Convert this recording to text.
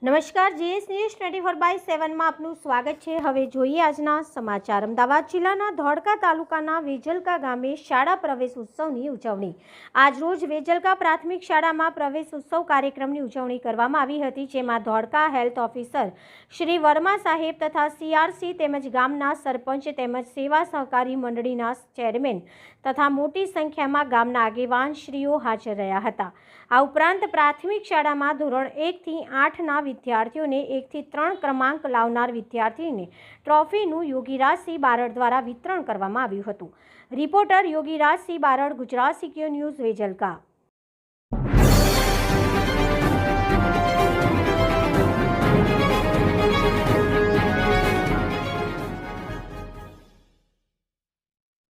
નમસ્કાર, GS news 24/7 માં આપનું સ્વાગત છે। હવે જોઈએ આજના સમાચાર। અમદાવાદ જિલ્લાના ધોળકા તાલુકાના વેજલકા ગામે શાળા પ્રવેશ ઉત્સવની ઉજવણી। આજરોજ વેજલકા પ્રાથમિક શાળામાં પ્રવેશ ઉત્સવ કાર્યક્રમની ઉજવણી કરવામાં આવી હતી, જેમાં ધોળકા હેલ્થ ઓફિસર શ્રી વર્મા સાહેબ તથા સીઆરસી તેમજ ગામના સરપંચ તેમજ સેવા સહકારી મંડળીના ચેરમેન તથા મોટી સંખ્યામાં ગામના આગેવાનશ્રીઓ હાજર રહ્યા હતા। આ ઉપરાંત પ્રાથમિક શાળામાં ધોરણ 1 થી 8ના વિદ્યાર્થીઓને 1 થી 3 ક્રમાંક લાવનાર વિદ્યાર્થીને ટ્રોફીનું યોગીરાજસિંહ બારડ દ્વારા વિતરણ કરવામાં આવ્યું હતું। Reporter Yogirajsinh Barad, Gujarat Secure News, વેજલકા।